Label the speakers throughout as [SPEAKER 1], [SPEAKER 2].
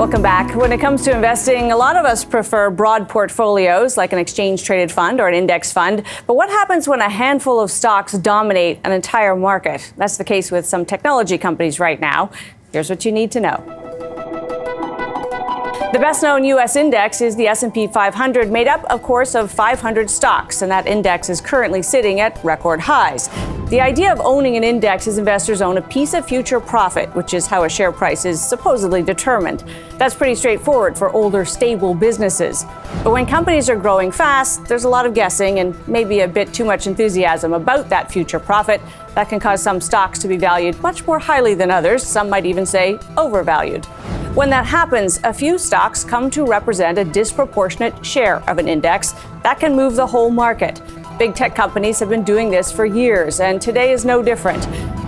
[SPEAKER 1] Welcome back. When it comes to investing, a lot of us prefer broad portfolios like an exchange-traded fund or an index fund. But what happens when a handful of stocks dominate an entire market? That's the case with some technology companies right now. Here's what you need to know. The best-known U.S. index is the S&P 500, made up, of course, of 500 stocks, and that index is currently sitting at record highs. The idea of owning an index is investors own a piece of future profit, which is how a share price is supposedly determined. That's pretty straightforward for older, stable businesses. But when companies are growing fast, there's a lot of guessing and maybe a bit too much enthusiasm about that future profit. That can cause some stocks to be valued much more highly than others. Some might even say overvalued. When that happens, a few stocks come to represent a disproportionate share of an index. That can move the whole market. Big tech companies have been doing this for years, and today is no different.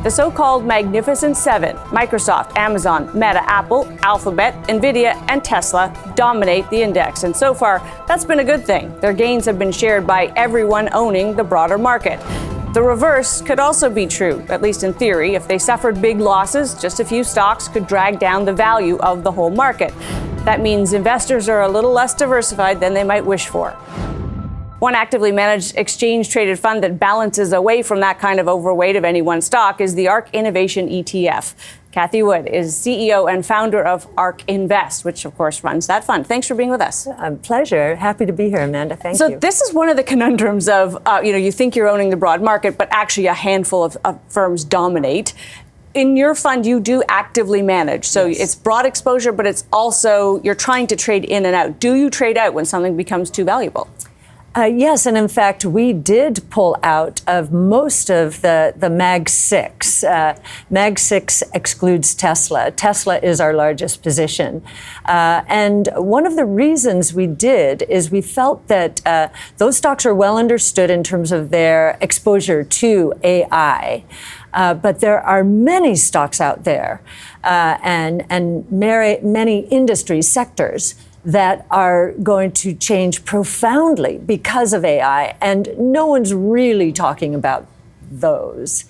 [SPEAKER 1] The so-called Magnificent Seven, Microsoft, Amazon, Meta, Apple, Alphabet, Nvidia, and Tesla dominate the index. And so far, that's been a good thing. Their gains have been shared by everyone owning the broader market. The reverse could also be true, at least in theory. If they suffered big losses, just a few stocks could drag down the value of the whole market. That means investors are a little less diversified than they might wish for. One actively managed exchange-traded fund that balances away from that kind of overweight of any one stock is the ARK Innovation ETF. Cathie Wood is CEO and founder of ARK Invest, which of course runs that fund. Thanks for being with us.
[SPEAKER 2] Pleasure. Happy to be here, Amanda. Thank you.
[SPEAKER 1] So this is one of the conundrums of, you think you're owning the broad market, but actually a handful of firms dominate. In your fund, you do actively manage. So yes. It's broad exposure, but it's also, you're trying to trade in and out. Do you trade out when something becomes too valuable?
[SPEAKER 2] Yes, and in fact, we did pull out of most of the Mag 6. Mag 6 excludes Tesla. Tesla is our largest position. And one of the reasons we did is we felt that those stocks are well understood in terms of their exposure to AI. But there are many stocks out there and many industry sectors that are going to change profoundly because of AI, and no one's really talking about those.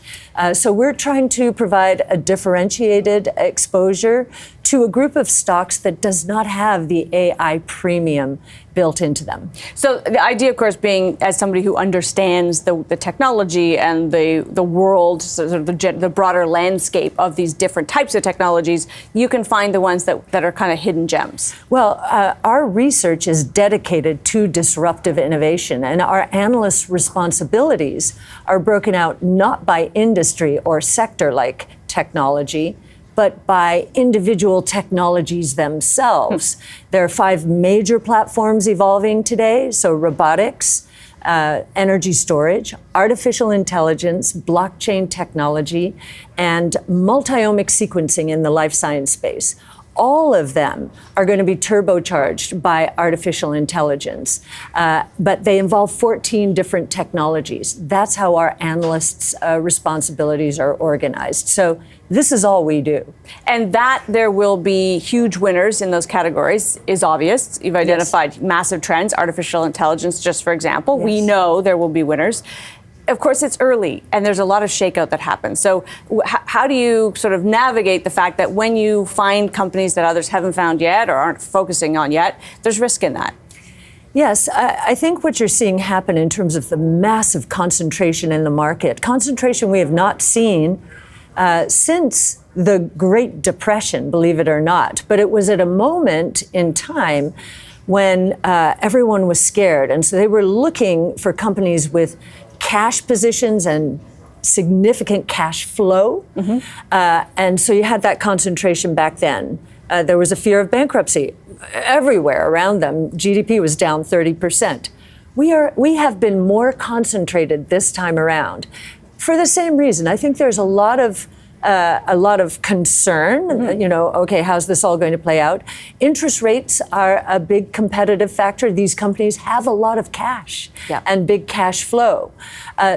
[SPEAKER 2] So we're trying to provide a differentiated exposure to a group of stocks that does not have the AI premium built into them.
[SPEAKER 1] So the idea, of course, being as somebody who understands the technology and the world, sort of the broader landscape of these different types of technologies, you can find the ones that are kind of hidden gems.
[SPEAKER 2] Well, our research is dedicated to disruptive innovation, and our analysts' responsibilities are broken out not by industry or sector like technology, but by individual technologies themselves. There are 5 major platforms evolving today, so robotics, energy storage, artificial intelligence, blockchain technology, and multi-omic sequencing in the life science space. All of them are going to be turbocharged by artificial intelligence, but they involve 14 different technologies. That's how our analysts' responsibilities are organized. So this is all we do.
[SPEAKER 1] And that there will be huge winners in those categories is obvious. You've identified massive trends, artificial intelligence, just for example. Yes. We know there will be winners. Of course, it's early, and there's a lot of shakeout that happens. So how do you sort of navigate the fact that when you find companies that others haven't found yet or aren't focusing on yet, there's risk in that?
[SPEAKER 2] Yes, I think what you're seeing happen in terms of the massive concentration in the market, concentration we have not seen since the Great Depression, believe it or not. But it was at a moment in time when everyone was scared. And so they were looking for companies with cash positions and significant cash flow. Mm-hmm. And so you had that concentration back then. There was a fear of bankruptcy everywhere around them. GDP was down 30%. We have been more concentrated this time around for the same reason. I think there's a lot of concern, okay, how's this all going to play out? Interest rates are a big competitive factor. These companies have a lot of cash and big cash flow.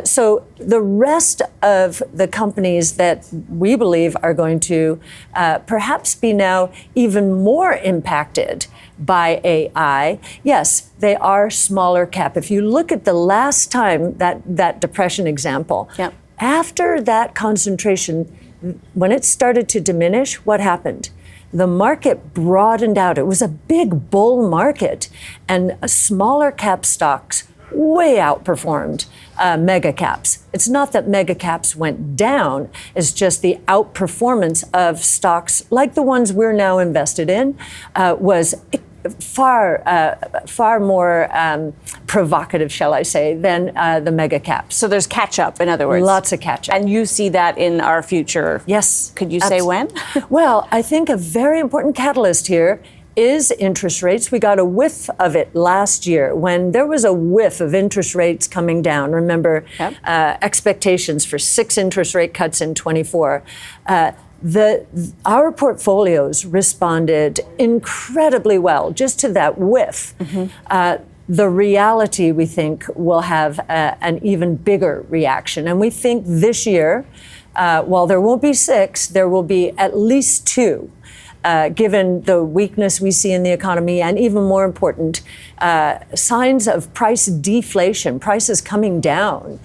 [SPEAKER 2] So the rest of the companies that we believe are going to perhaps be now even more impacted by AI, yes, they are smaller cap. If you look at the last time that depression example, after that concentration, when it started to diminish, what happened? the market broadened out. It was a big bull market, and smaller cap stocks way outperformed mega caps. It's not that mega caps went down, it's just the outperformance of stocks like the ones we're now invested in was far more provocative, shall I say, than the mega caps.
[SPEAKER 1] So there's catch up, in other words.
[SPEAKER 2] Lots of catch up.
[SPEAKER 1] And you see that in our future.
[SPEAKER 2] Yes.
[SPEAKER 1] Could you say when?
[SPEAKER 2] Well, I think a very important catalyst here is interest rates. We got a whiff of it last year when there was a whiff of interest rates coming down. Remember, yep. Expectations for 6 interest rate cuts in 24. Our portfolios responded incredibly well just to that whiff. Mm-hmm. The reality, we think, will have an even bigger reaction. And we think this year, while there won't be 6, there will be at least 2. Given the weakness we see in the economy, and even more important, signs of price deflation, prices coming down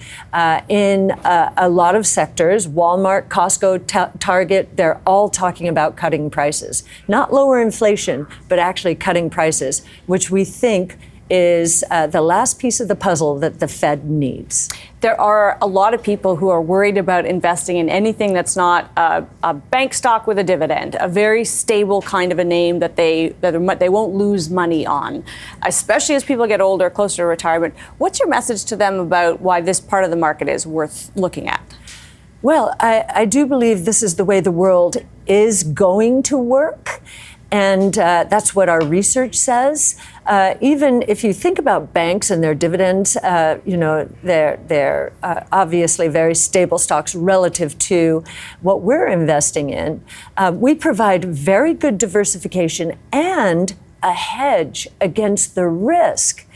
[SPEAKER 2] in a lot of sectors. Walmart, Costco, Target, they're all talking about cutting prices. Not lower inflation, but actually cutting prices, which we think is the last piece of the puzzle that the Fed needs.
[SPEAKER 1] There are a lot of people who are worried about investing in anything that's not a bank stock with a dividend, a very stable kind of a name that they won't lose money on, especially as people get older, closer to retirement. What's your message to them about why this part of the market is worth looking at?
[SPEAKER 2] Well, I do believe this is the way the world is going to work. And that's what our research says. Even if you think about banks and their dividends, they're obviously very stable stocks relative to what we're investing in. We provide very good diversification and a hedge against the risk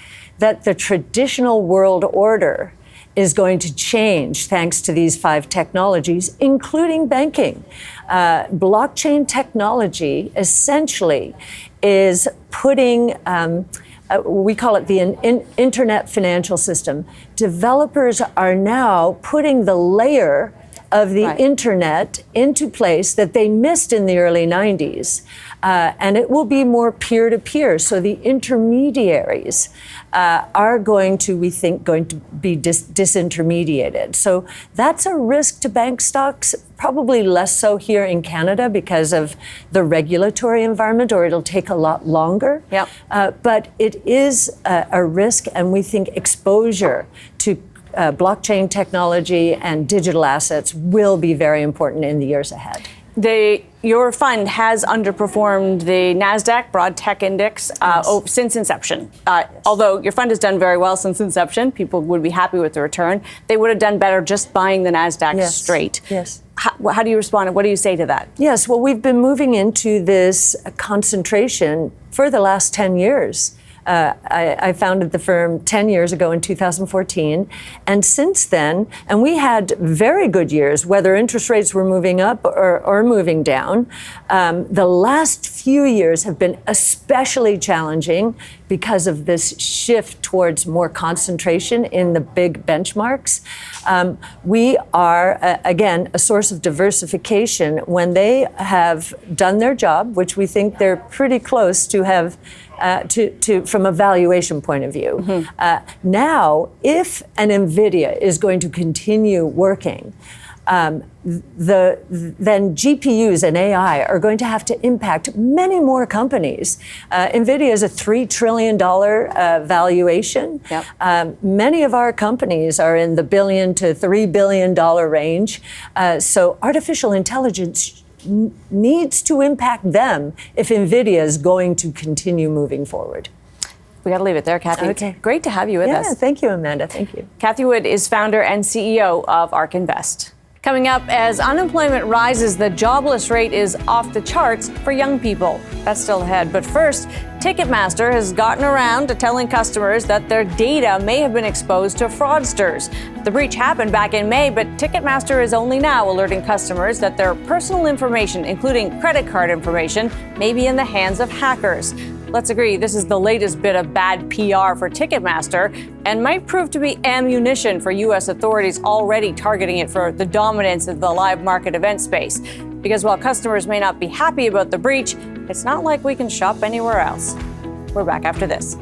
[SPEAKER 2] that the traditional world order is going to change thanks to these 5 technologies, including banking. Blockchain technology essentially is putting, we call it the internet financial system. Developers are now putting the layer of the internet into place that they missed in the early 90s. And it will be more peer-to-peer. So the intermediaries are going to be disintermediated. So that's a risk to bank stocks, probably less so here in Canada because of the regulatory environment, or it'll take a lot longer. Yep. But it is a risk, and we think exposure to blockchain technology and digital assets will be very important in the years ahead. Your
[SPEAKER 1] fund has underperformed the NASDAQ Broad Tech Index since inception. Although your fund has done very well since inception, people would be happy with the return. They would have done better just buying the NASDAQ straight. Yes. How do you respond? What do you say to that?
[SPEAKER 2] Yes, well, we've been moving into this concentration for the last 10 years. I founded the firm 10 years ago in 2014. And since then, and we had very good years, whether interest rates were moving up or moving down. The last few years have been especially challenging because of this shift towards more concentration in the big benchmarks. We are, again, a source of diversification when they have done their job, which we think they're pretty close to have from a valuation point of view. Mm-hmm. Now, if an NVIDIA is going to continue working, then GPUs and AI are going to have to impact many more companies. NVIDIA is a $3 trillion valuation. Yep. Many of our companies are in the billion to $3 billion range. So artificial intelligence needs to impact them if NVIDIA is going to continue moving forward.
[SPEAKER 1] We got to leave it there, Cathie.
[SPEAKER 2] Okay.
[SPEAKER 1] Great to have you with us.
[SPEAKER 2] Yeah, thank you, Amanda. Thank you.
[SPEAKER 1] Cathie Wood is founder and CEO of ARK Invest. Coming up, as unemployment rises, the jobless rate is off the charts for young people. That's still ahead. But first, Ticketmaster has gotten around to telling customers that their data may have been exposed to fraudsters. The breach happened back in May, but Ticketmaster is only now alerting customers that their personal information, including credit card information, may be in the hands of hackers. Let's agree this is the latest bit of bad PR for Ticketmaster and might prove to be ammunition for U.S. authorities already targeting it for the dominance of the live market event space. Because while customers may not be happy about the breach, it's not like we can shop anywhere else. We're back after this.